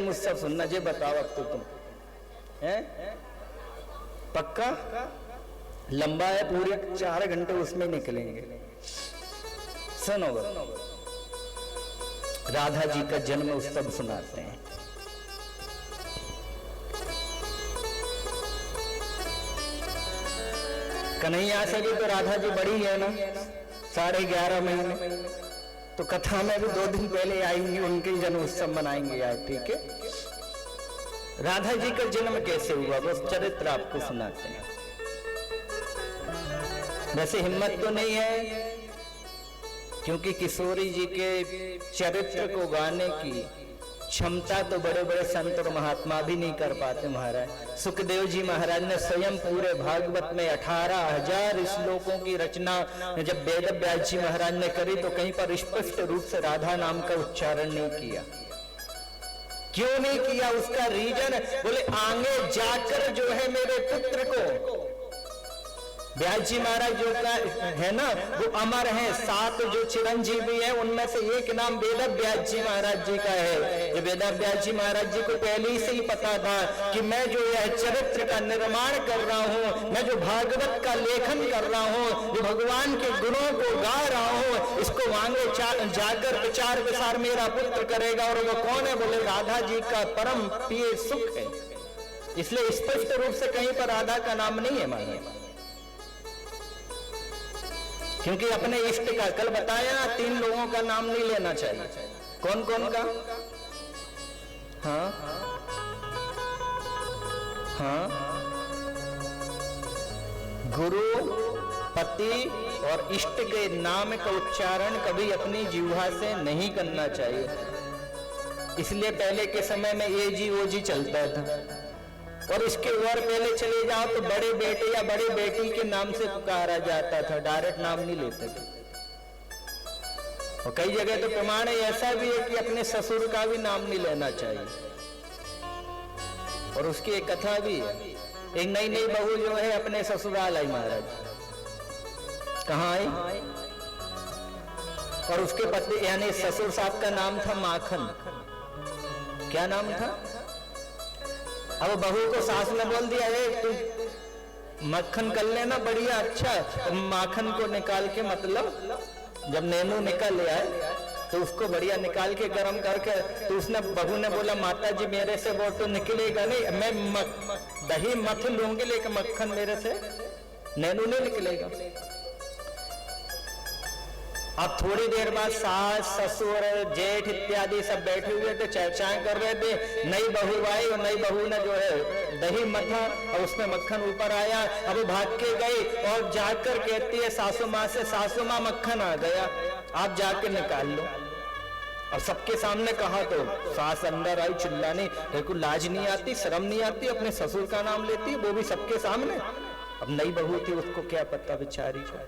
जन्म उत्सव सुनना। जे बताओ अब तो तुम हैं पक्का? लंबा है, पूरे 4 घंटे उसमें निकलेंगे। सुनो राधा जी का जन्म उत्सव सुनाते हैं। कन्हैया से भी तो राधा जी बड़ी है ना, 11.5 महीने। तो कथा में भी 2 दिन पहले आएंगी, उनके जन्म उत्सव मनाएंगे यार, ठीक है। राधा जी का जन्म कैसे हुआ वो चरित्र आपको सुनाते हैं। वैसे हिम्मत तो नहीं है, क्योंकि किशोरी जी के चरित्र को गाने की क्षमता तो बड़े बड़े संत और महात्मा भी नहीं कर पाते महाराज। सुखदेव जी महाराज ने स्वयं पूरे भागवत में 18,000 श्लोकों की रचना जब वेद व्यास जी महाराज ने करी तो कहीं पर स्पष्ट रूप से राधा नाम का उच्चारण नहीं किया। क्यों नहीं किया? उसका रीजन बोले आगे जाकर जो है मेरे पुत्र को, व्यास जी महाराज जो है ना वो अमर है, 7 जो चिरंजीवी है उनमें से एक नाम वेद व्यास जी महाराज जी का है। ये वेद व्यास जी महाराज जी को पहले से ही पता था कि मैं जो यह चरित्र का निर्माण कर रहा हूँ, मैं जो भागवत का लेखन कर रहा हूँ, जो भगवान के गुणों को गा रहा हूँ, इसको आगे जाकर प्रचार प्रसार मेरा पुत्र करेगा। और वो कौन है? बोले राधा जी का परम प्रिय सुख है। इसलिए स्पष्ट रूप से कहीं पर राधा का नाम नहीं है मानिए, क्योंकि अपने इष्ट का कल बताया ना 3 लोगों का नाम नहीं लेना चाहिए। कौन कौन का? हाँ हाँ, गुरु, पति और इष्ट के नाम का उच्चारण कभी अपनी जिह्वा से नहीं करना चाहिए। इसलिए पहले के समय में ये जी वो जी चलता था। और इसके और पहले चले जाओ तो बड़े बेटे या बड़ी बेटी के नाम से पुकारा जाता था, डायरेक्ट नाम नहीं लेते थे। और कई जगह तो प्रमाण ऐसा भी है कि अपने ससुर का भी नाम नहीं लेना चाहिए। और उसकी एक कथा भी है। एक नई नई बहू जो है अपने ससुराल आई महाराज। कहाँ आई? और उसके पति यानी ससुर साहब का नाम था माखन। क्या नाम था? अब बहू को सास ने बोल दिया है तू मक्खन कर लेना बढ़िया अच्छा। माखन को निकाल के मतलब जब नैनू निकल आए तो उसको बढ़िया निकाल के गरम करके, तो उसने बहू ने बोला माता जी मेरे से वो तो निकलेगा नहीं, मैं दही मथ लूंगी लेकिन मक्खन मेरे से नैनू नहीं निकलेगा। अब थोड़ी देर बाद सास ससुर जेठ इत्यादि सब बैठे हुए थे, चर्चाएं कर रहे थे। नई बहू आई और नई बहू ने जो है दही मथा और उसमें मक्खन ऊपर आया। अब भाग के गई और जाकर कहती है सासू माँ से, सासू माँ मक्खन आ गया, आप जाके निकाल लो। अब सबके सामने कहा तो सास अंदर आई चिल्लाने, देखो लाज नहीं आती, शर्म नहीं आती, अपने ससुर का नाम लेती है वो भी सबके सामने। अब नई बहू थी, उसको क्या पता बेचारी को।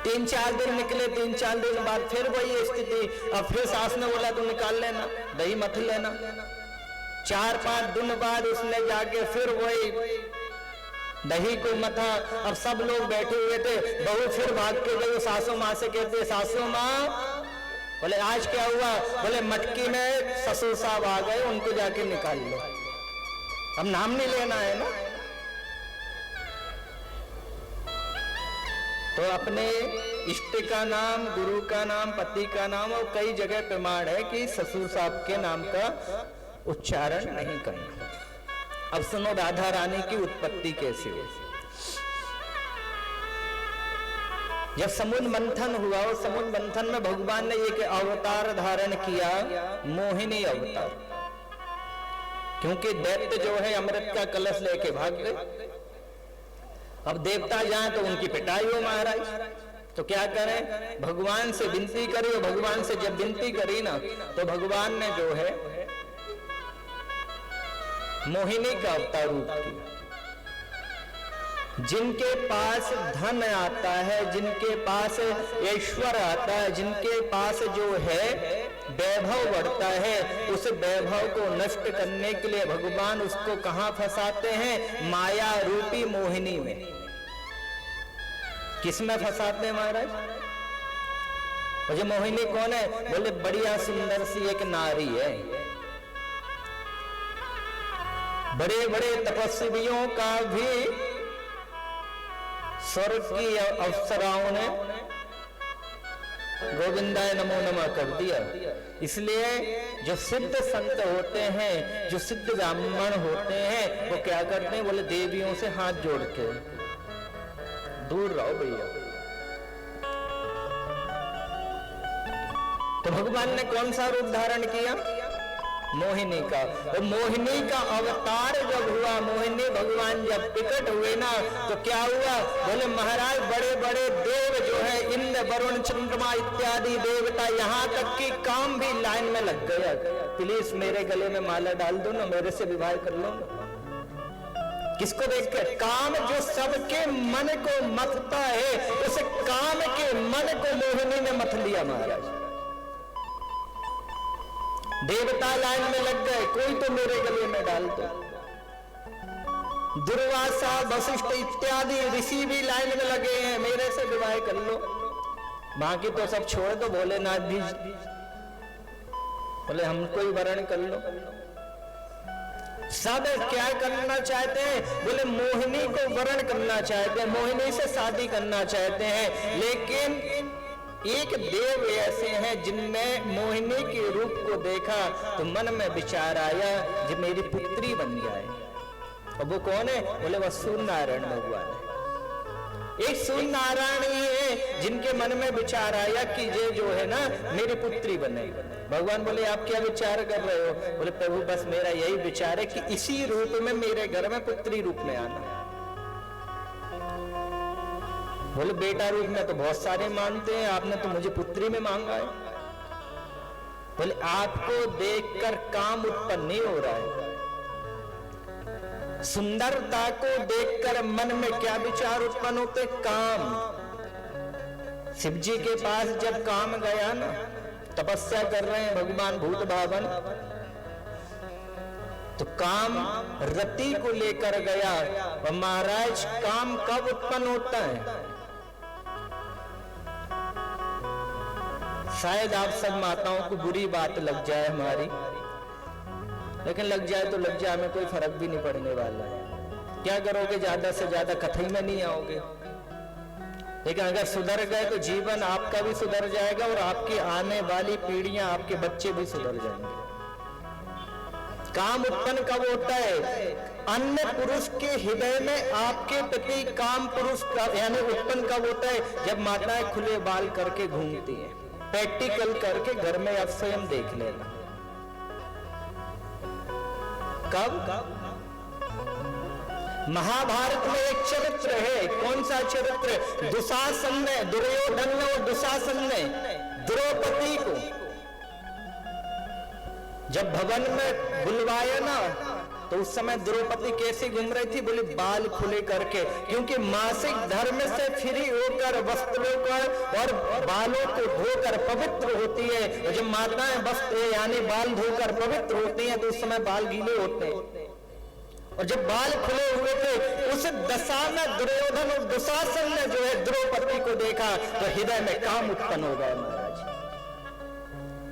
3-4 दिन निकले, 3-4 दिन बाद फिर वही स्थिति। अब फिर सास ने बोला तू निकाल लेना, दही मथ लेना। 4-5 दिन बाद उसने जाके फिर वही दही को मथा। अब सब लोग बैठे हुए थे, बहू फिर भाग के गई सासू माँ से, कहते सासू माँ, बोले आज क्या हुआ? बोले मटकी में ससुर साहब आ गए, उनको जाके निकाल लो। अब नाम नहीं लेना है ना। तो अपने इष्ट का नाम, गुरु का नाम, पति का नाम और कई जगह प्रमाण है कि ससुर साहब के नाम का उच्चारण नहीं करना। अब सुनो राधा रानी की उत्पत्ति कैसी हुई। जब समुद्र मंथन हुआ और समुद्र मंथन में भगवान ने एक अवतार धारण किया, मोहिनी अवतार, क्योंकि दैत्य जो है अमृत का कलश लेके भाग गए। अब देवता जाए तो उनकी पिटाई हो महाराज, तो क्या करें? भगवान से विनती करी और भगवान से जब विनती करी ना तो भगवान ने जो है मोहिनी का अवतार रूप किया। जिनके पास धन आता है, जिनके पास ऐश्वर आता है, जिनके पास जो है वैभव बढ़ता है, उस वैभव को नष्ट करने के लिए भगवान उसको कहां फंसाते हैं? माया रूपी मोहिनी में। किसमें फंसाते हैं महाराज? और ये मोहिनी कौन है? बोले बढ़िया सुंदर सी एक नारी है, बड़े बड़े तपस्वियों का भी स्वर्ग की अप्सराओं ने गोविंदाय नमो नमः कर दिया। इसलिए जो सिद्ध संत होते हैं, जो सिद्ध ब्राह्मण होते हैं, वो क्या करते हैं, बोले देवियों से हाथ जोड़ के दूर रहो भैया। तो भगवान ने कौन सा रूप धारण किया? मोहिनी का। और मोहिनी का अवतार जब हुआ, मोहिनी भगवान जब प्रकट हुए ना, तो क्या हुआ, बोले महाराज बड़े बड़े देव जो है, इंद्र वरुण चंद्रमा इत्यादि देवता, यहाँ तक कि काम भी लाइन में लग गया, प्लीज मेरे गले में माला डाल दो ना, मेरे से विवाह कर लो ना। किसको देखकर? काम जो सबके मन को मथता है, उस काम के मन को मोहिनी ने मथ लिया महाराज। देवता लाइन में लग गए, कोई तो मेरे गले में डाल दो। दुर्वासा वशिष्ठ इत्यादि ऋषि भी लाइन में लगे हैं, मेरे से विवाह कर लो। बाकी तो सब छोड़ दो, भोलेनाथ भी बोले हमको ही वरण कर लो। सब क्या करना चाहते हैं? बोले मोहिनी को वरण करना चाहते हैं, मोहिनी से शादी करना चाहते हैं। लेकिन एक देव ऐसे हैं जिनने मोहिनी के रूप को देखा तो मन में विचार आया जो मेरी पुत्री बन जाए। और वो कौन है? बोले वह सूर्य नारायण भगवान है। एक सूर्य नारायण ही है जिनके मन में विचार आया कि ये जो है ना मेरी पुत्री बने। भगवान बोले आप क्या विचार कर रहे हो? बोले प्रभु बस मेरा यही विचार है कि इसी रूप में मेरे घर में पुत्री रूप में आना। बोले बेटा रूप में तो बहुत सारे मानते हैं, आपने तो मुझे पुत्री में मांगा है। बोले आपको देखकर काम उत्पन्न नहीं हो रहा है। सुंदरता को देखकर मन में क्या विचार उत्पन्न होते? काम। शिव जी के पास जब काम गया ना, तपस्या कर रहे हैं भगवान भूत भावन, तो काम रति को लेकर गया। और महाराज काम कब उत्पन्न होता है? शायद आप सब माताओं को बुरी बात लग जाए हमारी, लेकिन लग जाए तो लग जाए, हमें कोई फर्क भी नहीं पड़ने वाला है। क्या करोगे? ज्यादा से ज्यादा कथई में नहीं आओगे। लेकिन अगर सुधर गए तो जीवन आपका भी सुधर जाएगा और आपकी आने वाली पीढ़ियां, आपके बच्चे भी सुधर जाएंगे। काम उत्पन्न कब होता है? अन्य पुरुष के हृदय में आपके प्रति काम पुरुष का यानी उत्पन्न कब होता है? जब माताएं खुले बाल करके घूमती हैं। प्रैक्टिकल करके घर में आप स्वयं देख लेना। कब? महाभारत में एक चरित्र है। कौन सा चरित्र? दुशासन ने, दुर्योधन ने और दुशासन ने द्रौपदी को जब भवन में बुलवाया ना, तो उस समय द्रौपदी कैसे घूम रही थी? बोले बाल खुले करके, क्योंकि मासिक धर्म से फ्री होकर वस्त्रों को और बालों को धोकर पवित्र होती है। और जब माताएं वस्त्र यानी बाल धोकर पवित्र होती हैं तो उस समय बाल गीले होते हैं। और जब बाल खुले हुए थे उस दशा में दुर्योधन और दुशासन ने जो है द्रौपदी को देखा तो हृदय में काम उत्पन्न हो गया महाराज।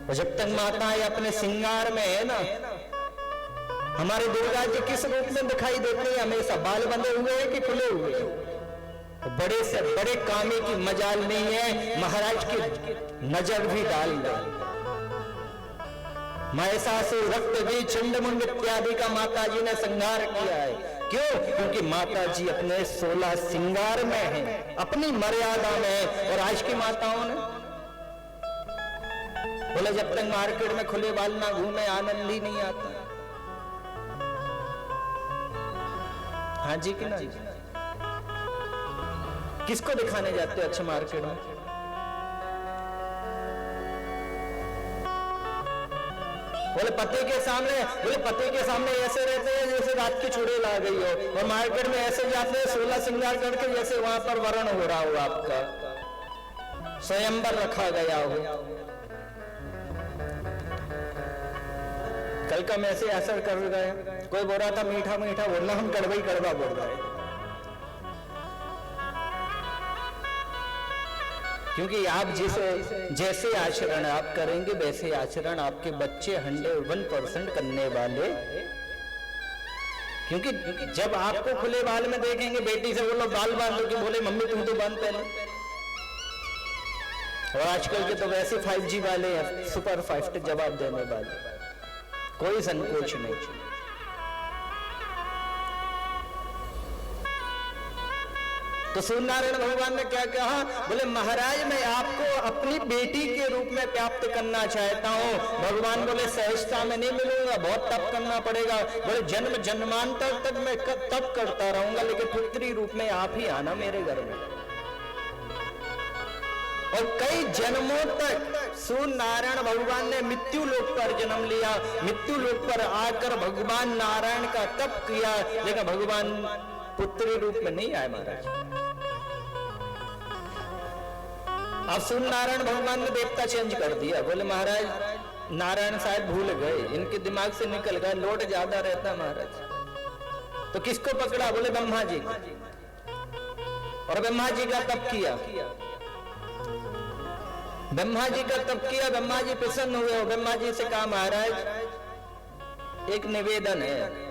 और जब तक माताएं अपने श्रृंगार में है ना, हमारे दुर्गा जी किस रूप में दिखाई देते हैं? हमेशा बाल बंधे हुए हैं कि खुले हुए हैं? बड़े से बड़े कामी की मजाल नहीं है, महाराज की नजर भी डाल दे। महिषासुर, रक्तबीज, चंडमुंड इत्यादि का माता जी ने संहार किया है। क्यों? क्योंकि माता जी अपने 16 श्रृंगार में हैं, अपनी मर्यादा में है। और आज की माताओं ने बोले जब तक मार्केट में खुले बाल ना घूमे आनंद ही नहीं आता। हाँ जी कि ना? किसको दिखाने जाते हो अच्छे मार्केट में? बोले पति के सामने, बोले पति के सामने ऐसे रहते हैं जैसे रात की चुड़ैल आ गई हो। और मार्केट में ऐसे जाते हैं 16 श्रृंगार करके जैसे वहां पर वरण हो रहा हो, आपका स्वयंवर रखा गया हो। कल का मैसेज असर कर रहा है, कोई बोल रहा था मीठा मीठा बोलना, हम कड़वा ही कड़वा बोल रहे हैं। क्योंकि आप जैसे आचरण आप करेंगे वैसे आचरण आपके बच्चे 101% करने वाले क्योंकि जब आपको खुले बाल में देखेंगे, बेटी से बोलो बाल बांध लो, कि बोले मम्मी तुम तो बांध पहले। और आजकल के तो वैसे 5G वाले हैं, सुपर फास्ट जवाब देने वाले, कोई संकोच नहीं। तो सूर्यनारायण भगवान ने क्या कहा, बोले महाराज मैं आपको अपनी बेटी के रूप में प्राप्त करना चाहता हूँ। भगवान बोले सहजता में नहीं मिलूंगा, बहुत तप करना पड़ेगा। बोले जन्म जन्मांतर तक मैं तप करता रहूंगा, लेकिन पुत्री रूप में आप ही आना मेरे घर में। और कई जन्मों तक सूर्य नारायण भगवान ने मृत्यु लोक पर जन्म लिया, मृत्यु लोक पर आकर भगवान नारायण का तप किया, लेकिन भगवान पुत्री रूप में नहीं आए महाराज। अब सूर्य नारायण भगवान ने देवता चेंज कर दिया। बोले महाराज नारायण शायद भूल गए, इनके दिमाग से निकल गया, लोड ज्यादा रहता महाराज। तो किसको पकड़ा? बोले ब्रह्मा जी को। और ब्रह्मा जी का तप किया, ब्रह्मा जी का तप किया, ब्रह्मा जी प्रसन्न हुए। ब्रह्मा जी से कहा महाराज एक निवेदन है।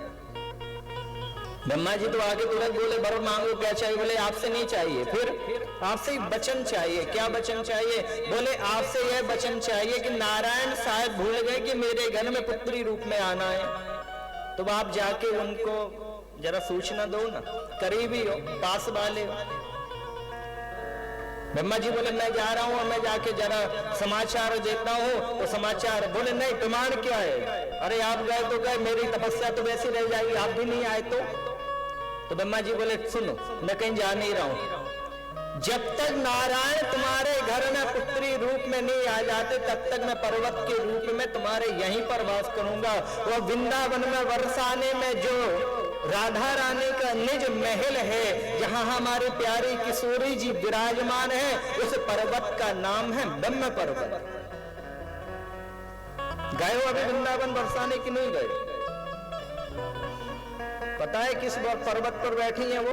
ब्रह्मा जी तो आगे तुरंत बोले वर मांगो, क्या चाहिए? बोले आपसे नहीं चाहिए, फिर आपसे वचन चाहिए। क्या वचन चाहिए? बोले आपसे यह वचन चाहिए कि नारायण शायद भूल गए कि मेरे घर में पुत्री रूप में आना है, तो आप जाके उनको जरा सूचना दो ना, करीबी हो, पास वाले हो। ब्रह्मा जी बोले मैं जा रहा हूं और मैं जाके जरा समाचार देता हूं। तो समाचार बोले नहीं, प्रमाण क्या है? अरे आप गए तो गए, मेरी तपस्या तो वैसी रह जाएगी, आप भी नहीं आए तो ब्रह्मा जी बोले सुनो, मैं कहीं जा नहीं रहा हूं, जब तक नारायण तुम्हारे घर में पुत्री रूप में नहीं आ जाते तब तक मैं पर्वत के रूप में तुम्हारे यहीं पर वास करूंगा। और वृंदावन में बरसाने में जो राधा रानी का निज महल है, जहां हमारी प्यारी किशोरी जी विराजमान है, उस पर्वत का नाम है ब्रह्म पर्वत। गए हो अभी वृंदावन बरसाने की नहीं गए? पता है किस पर्वत पर बैठी है वो?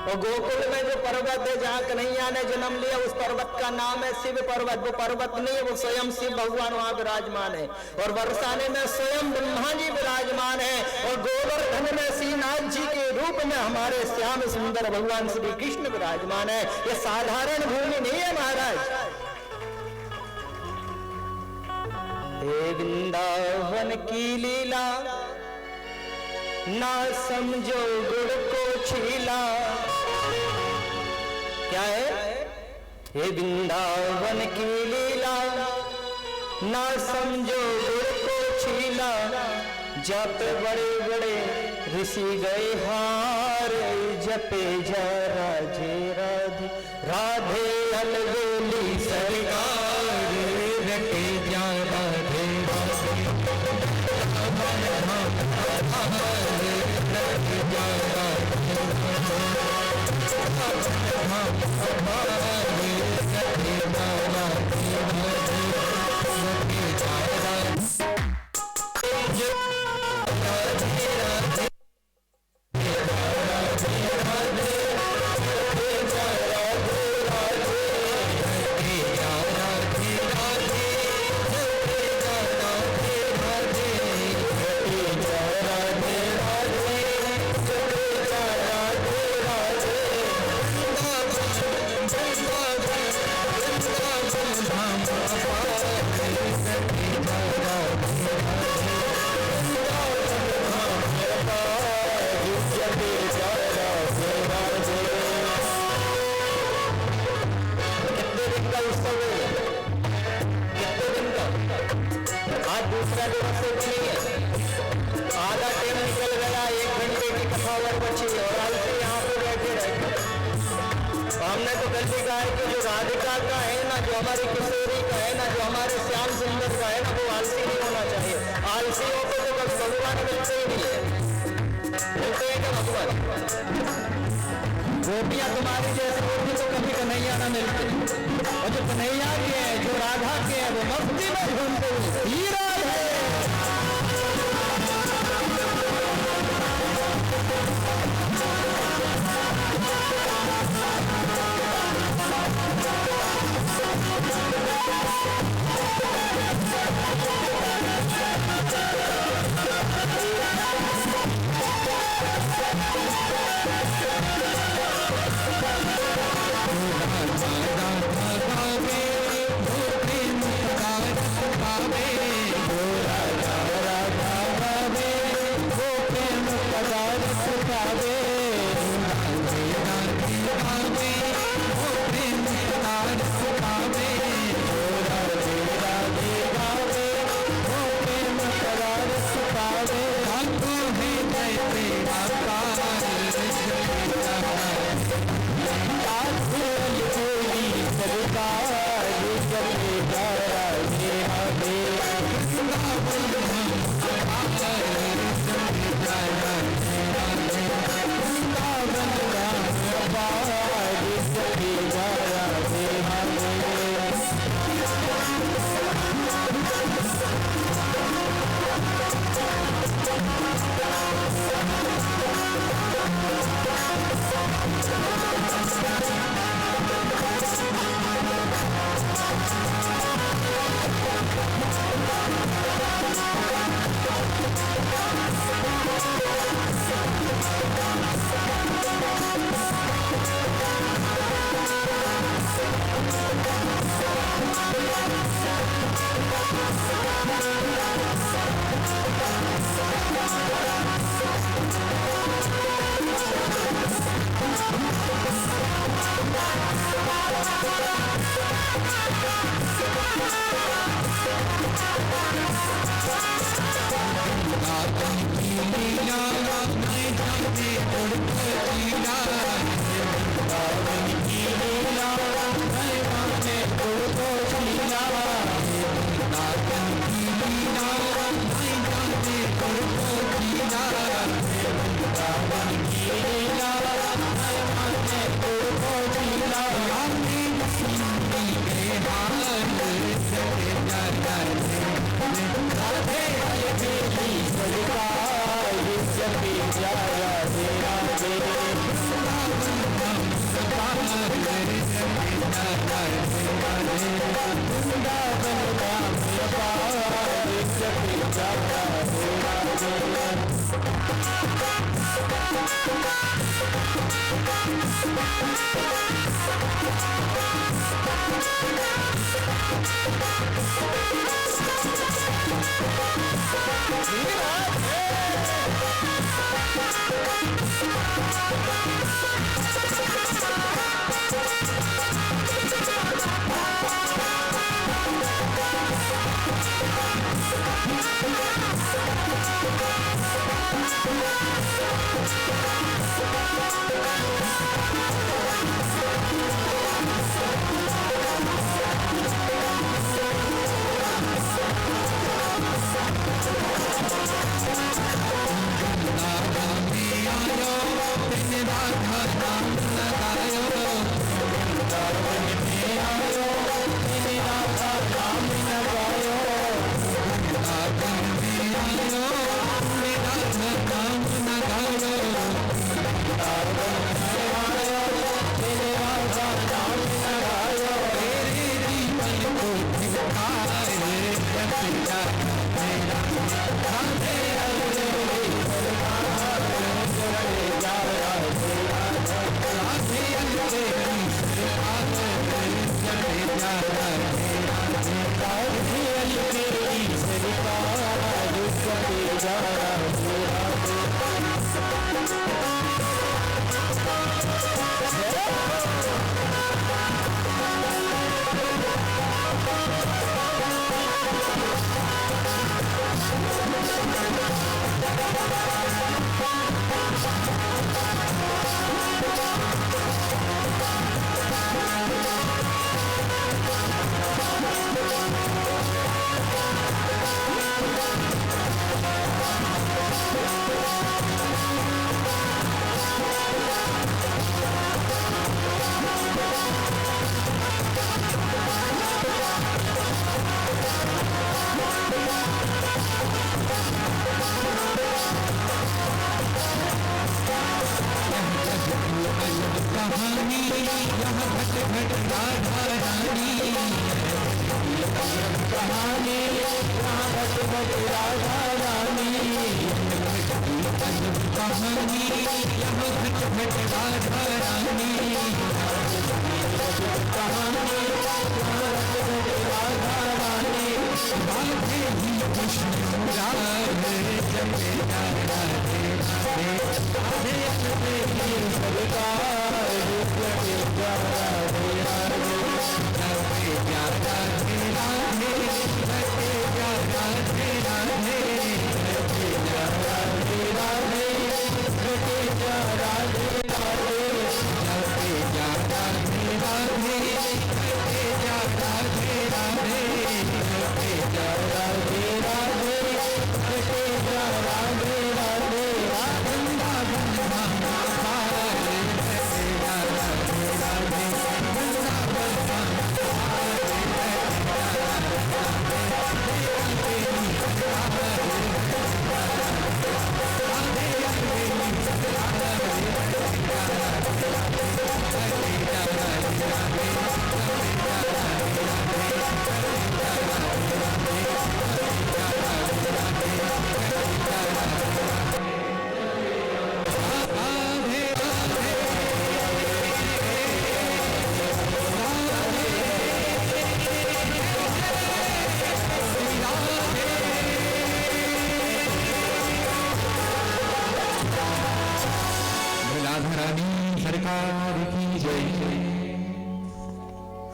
और गोकुल में जो पर्वत है जहां कन्हैया ने जन्म लिया, उस पर्वत का नाम है शिव पर्वत। वो पर्वत नहीं है, वो स्वयं शिव भगवान वहां विराजमान है। और बरसाने में स्वयं ब्रह्मा जी विराजमान है। और गोवर्धन में श्रीनाथ जी के रूप में हमारे श्याम सुंदर भगवान श्री कृष्ण विराजमान है। ये साधारण भूमि नहीं है महाराज। हे वृंदावन की लीला ना समझो गुड़ को छीला। क्या है? हे वृंदावन की लीला ना समझो गुड़ को छीला। जप बड़े बड़े ऋषि गए हार, जपे जा राधे राधे राधे अलगोली सरकार, रटे जा राधे हमारी किशोरी का है ना, जो हमारे श्याम सुंदर का है ना, वो आलसी नहीं होना चाहिए। आलसियों को तो बस भगवान मिलते ही नहीं है, मिलते हैं क्या भगवान? गोपियां तुम्हारी जैसे गोपी तो कभी कन्हैया ना मिलते, और जो कन्हैया के हैं, जो राधा के हैं, वो मस्ती में घूमते हुए हीरा है। गावे राधे राधे गावे ओ प्रेम का रस पावे ओ राधे राधे गावे ओ प्रेम का रस पावे आपको है जय तेरा पार कोई सरकार जपेगा राधे राधे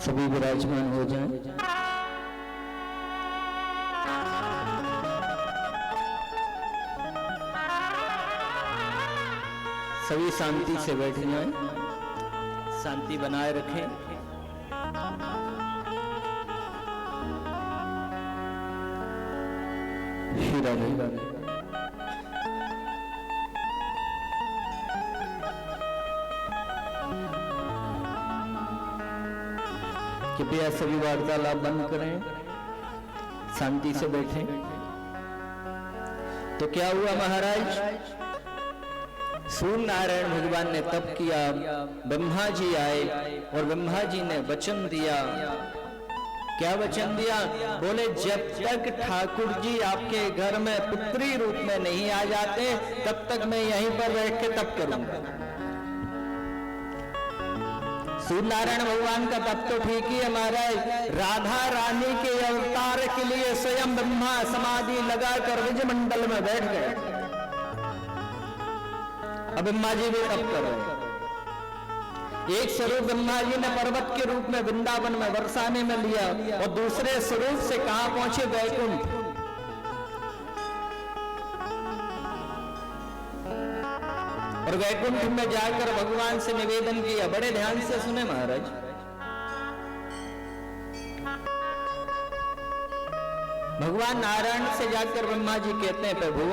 सभी विराजमान हो जाएं। सभी शांति से बैठ जाएं, शांति बनाए रखें। हीरा कृपया सभी वार्तालाप बंद करें, शांति से बैठें। तो क्या हुआ महाराज, सूर्य नारायण भगवान ने तप किया, ब्रह्मा जी आए और ब्रह्मा जी ने वचन दिया। क्या वचन दिया? बोले जब तक ठाकुर जी आपके घर में पुत्री रूप में नहीं आ जाते तब तक मैं यहीं पर बैठ के तप करूंगा। सूर्य नारायण भगवान का तप तो ठीक ही है महाराज, राधा रानी के अवतार के लिए स्वयं ब्रह्मा समाधि लगाकर विजयमंडल में बैठ गए। अब ब्रह्मा जी भी तप कर रहे। एक स्वरूप ब्रह्मा जी ने पर्वत के रूप में वृंदावन में बरसाने में लिया और दूसरे स्वरूप से कहां पहुंचे? वैकुंठ। और वैकुंठ में जाकर भगवान से निवेदन किया। बड़े ध्यान से सुने महाराज, भगवान नारायण से जाकर ब्रह्मा जी कहते हैं, प्रभु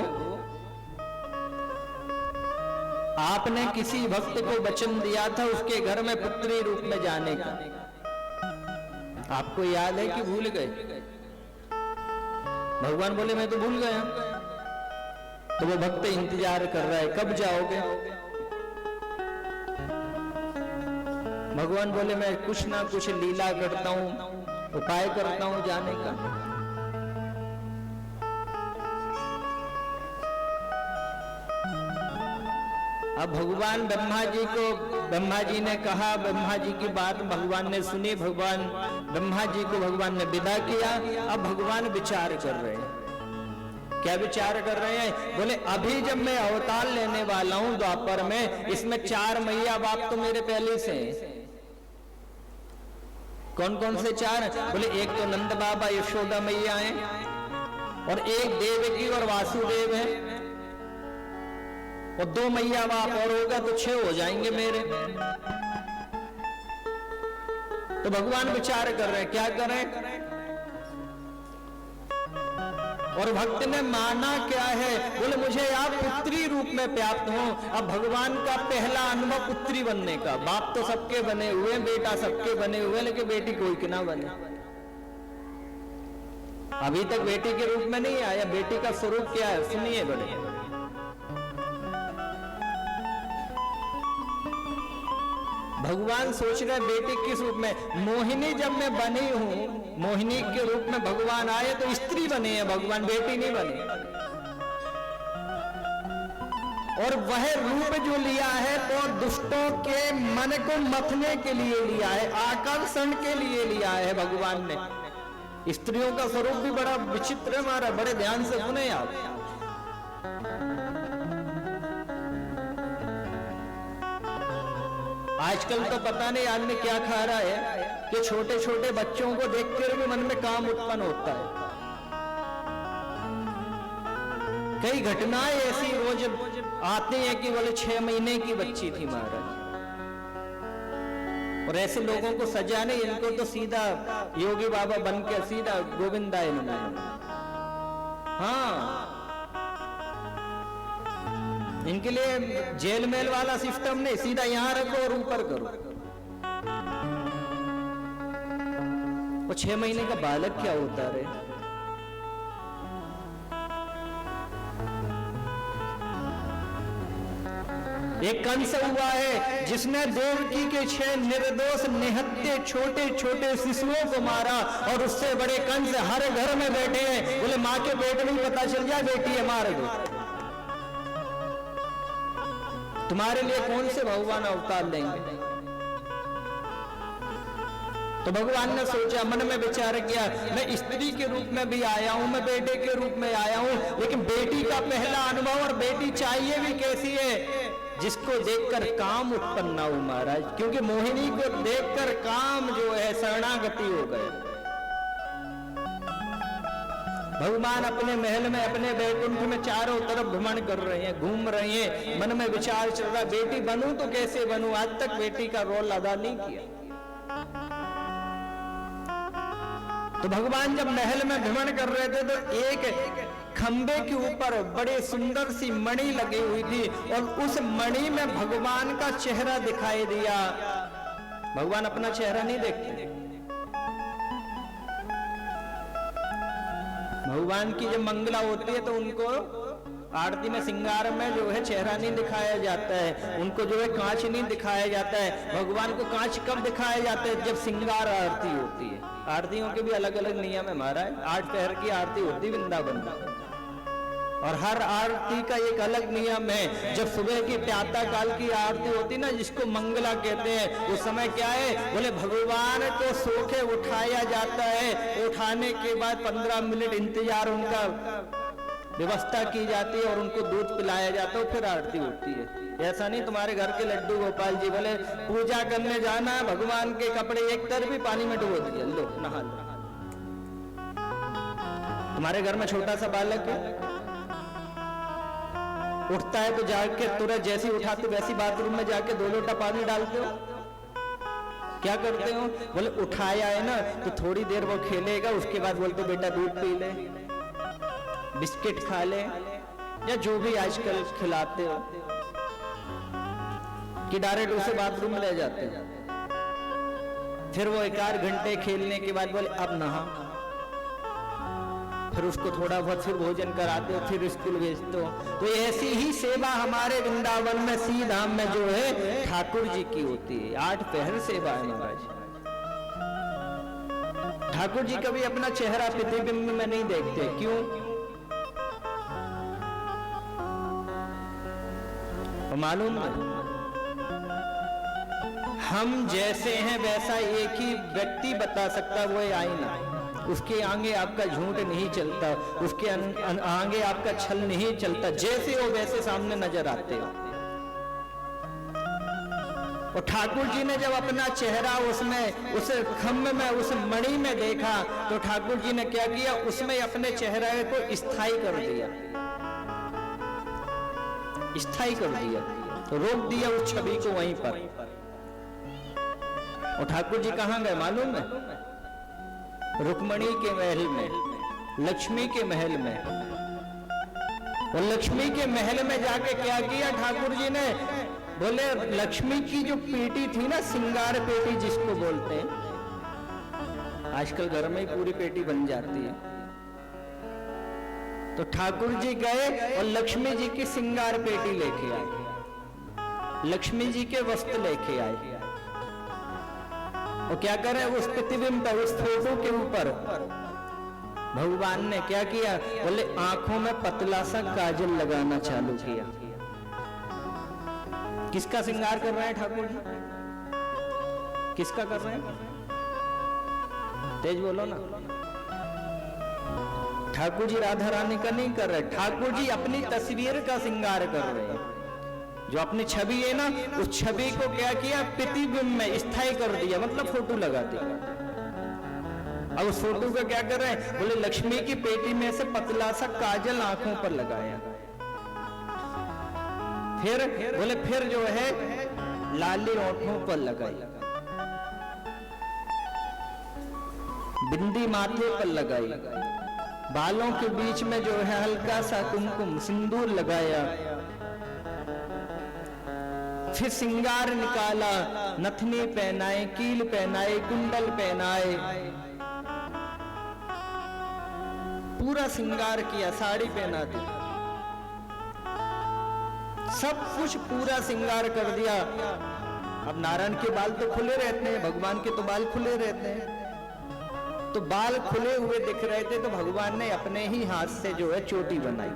आपने किसी भक्त को वचन दिया था उसके घर में पुत्री रूप में जाने का, आपको याद है कि भूल गए? भगवान बोले मैं तो भूल गया। तो वो भक्त इंतजार कर रहा है, कब जाओगे? भगवान बोले मैं कुछ ना कुछ लीला करता हूं, उपाय करता हूं जाने का। अब भगवान ब्रह्मा जी ने कहा, ब्रह्मा जी की बात भगवान ने सुनी, ब्रह्मा जी को भगवान ने विदा किया। अब भगवान विचार कर रहे हैं। क्या विचार कर रहे हैं? बोले अभी जब मैं अवतार लेने वाला हूं द्वापर में, इसमें 4 मैया बाप तो मेरे पहले से हैं। कौन कौन से 4? बोले एक तो नंद बाबा यशोदा मैया हैं, और एक देवकी और वासुदेव है, और 2 मैया बाप और होगा तो 6 हो जाएंगे मेरे। तो भगवान विचार कर रहे हैं क्या करें। और भक्त ने माना क्या है? बोले मुझे आप पुत्री रूप में प्राप्त हो। अब भगवान का पहला अनुभव पुत्री बनने का। बाप तो सबके बने हुए, बेटा सबके बने हुए, लेकिन बेटी कोई की ना बने। अभी तक बेटी के रूप में नहीं आया। बेटी का स्वरूप क्या है सुनिए। बड़े भगवान सोच रहे बेटी किस रूप में? मोहिनी जब मैं बनी हूं, मोहिनी के रूप में भगवान आए तो स्त्री बने हैं भगवान, बेटी नहीं बने। और वह रूप जो लिया है तो दुष्टों के मन को मथने के लिए लिया है, आकर्षण के लिए लिया है भगवान ने। स्त्रियों का स्वरूप भी बड़ा विचित्र है हमारा, बड़े ध्यान से सुने आप। आजकल तो पता नहीं आदमी क्या खा रहा है कि छोटे छोटे बच्चों को देखकर भी मन में काम उत्पन्न होता है। कई घटनाएं ऐसी रोज आती हैं कि बोले 6 महीने की बच्ची थी महाराज, और ऐसे लोगों को सजा नहीं, इनको तो सीधा योगी बाबा बन के सीधा गोविंदा इन्होंने। हाँ, इनके लिए जेल मेल वाला सिस्टम नहीं, सीधा यहां रखो और ऊपर करो। वो 6 महीने का बालक क्या होता रे? एक कंस हुआ है जिसने देवकी के 6 निर्दोष निहत्थे छोटे छोटे शिशुओं को मारा, और उससे बड़े कंस हर घर में बैठे हैं, बोले मां के पेट में ही पता चल जाए बेटी है, मार दो। तुम्हारे लिए कौन से भगवान अवतार लेंगे? तो भगवान ने सोचा, मन में विचार किया, मैं स्त्री के रूप में भी आया हूं, मैं बेटे के रूप में आया हूं, लेकिन बेटी का पहला अनुभव, और बेटी चाहिए भी कैसी है? जिसको देखकर काम उत्पन्न ना हो महाराज, क्योंकि मोहिनी को देखकर काम जो है शरणागति हो गए। भगवान अपने महल में, अपने बैकुंठ में चारों तरफ भ्रमण कर रहे हैं, घूम रहे हैं, मन में विचार चल रहा है, बेटी बनूं तो कैसे बनूं? आज तक बेटी का रोल अदा नहीं किया। तो भगवान जब महल में भ्रमण कर रहे थे तो एक खंबे के ऊपर बड़ी सुंदर सी मणि लगी हुई थी, और उस मणि में भगवान का चेहरा दिखाई दिया। भगवान अपना चेहरा नहीं देखते। भगवान की जब मंगला होती है तो उनको आरती में श्रृंगार में जो है चेहरा नहीं दिखाया जाता है, उनको जो है कांच नहीं दिखाया जाता है। भगवान को कांच कब दिखाया जाता है? जब श्रृंगार आरती होती है। आरतियों के भी अलग अलग नियम है महाराज। 8 पहर की आरती होती वृंदावन में, और हर आरती का एक अलग नियम है। जब सुबह की प्रातः काल की आरती होती ना, जिसको मंगला कहते हैं, उस समय क्या है? बोले भगवान को सो के उठाया जाता है, उठाने के बाद 15 मिनट इंतजार उनका व्यवस्था की जाती है, और उनको दूध पिलाया जाता है, फिर आरती होती है। ऐसा नहीं तुम्हारे घर के लड्डू गोपाल जी बोले पूजा करने जाना, भगवान के कपड़े एक तरफ भी पानी में डुबो दिया, लो नहा लो। तुम्हारे घर में छोटा सा बालक है, उठता है तो जाके तुरंत जैसी उठाते वैसी बाथरूम में जाके 2 लोटा पानी डालते हो? क्या करते हो? बोले उठाया है ना तो थोड़ी देर वो खेलेगा, उसके बाद बोलते बेटा दूध पी ले, बिस्किट खा ले, या जो भी आजकल खिलाते हो, कि डायरेक्ट उसे बाथरूम में ले जाते हैं। फिर वो 1-8 घंटे खेलने के बाद बोले अब नहा, फिर उसको थोड़ा बहुत फिर भोजन कराते हो, फिर स्कूल भेजते हो। तो ऐसी ही सेवा हमारे वृंदावन में श्री धाम में जो है ठाकुर जी की होती है। 8 पहर सेवा है महाराज। ठाकुर जी कभी अपना चेहरा प्रतिबिंब में नहीं देखते। क्यों? मालूम है, हम जैसे हैं वैसा एक ही व्यक्ति बता सकता, वो है आईना। उसके आगे आपका झूठ नहीं चलता, उसके आगे आपका छल नहीं चलता, जैसे हो वैसे सामने नजर आते हो। और ठाकुर जी ने जब अपना चेहरा उसमें उस खम्भ में उस मणि में देखा तो ठाकुर जी ने क्या किया? उसमें अपने चेहरे को स्थायी कर दिया, स्थायी कर दिया, तो रोक दिया उस छवि को वहीं पर। और ठाकुर जी कहां गए मालूम है? रुक्मणी के महल में, लक्ष्मी के महल में। और लक्ष्मी के महल में जाके क्या किया ठाकुर जी ने? बोले लक्ष्मी की जो पेटी थी ना, श्रृंगार पेटी जिसको बोलते हैं, आजकल घर में ही पूरी पेटी बन जाती है। तो ठाकुर जी गए और लक्ष्मी जी की श्रृंगार पेटी लेके आए, लक्ष्मी जी के वस्त्र लेके आए। और क्या करे? उस प्रतिबिंब पर, उस फोटो के ऊपर भगवान ने क्या किया? बोले आंखों में पतला सा काजल लगाना चालू किया। किसका श्रृंगार कर रहे हैं ठाकुर जी? किसका कर रहे हैं? तेज बोलो ना। ठाकुर जी राधा रानी का नहीं कर रहे, ठाकुर जी अपनी तस्वीर का श्रृंगार कर रहे हैं। जो अपनी छवि है ना, उस छवि को क्या किया, प्रतिबिंब में स्थायी कर दिया, मतलब फोटो लगा दिया। अब उस फोटो का क्या कर रहे हैं, बोले लक्ष्मी की पेटी में से पतला सा काजल आंखों पर लगाया, फिर बोले फिर जो है लाली ओंठों पर लगाई, बिंदी माथे पर लगाई, बालों के बीच में जो है हल्का सा कुमकुम सिंदूर लगाया, फिर सिंगार निकाला, नथनी पहनाए, कील पहनाए, कुंडल पहनाए, पूरा सिंगार किया, साड़ी पहना दी, सब कुछ पूरा सिंगार कर दिया। अब नारायण के बाल तो खुले रहते हैं, भगवान के तो बाल खुले रहते हैं, तो बाल खुले हुए दिख रहे थे, तो भगवान ने अपने ही हाथ से जो है चोटी बनाई,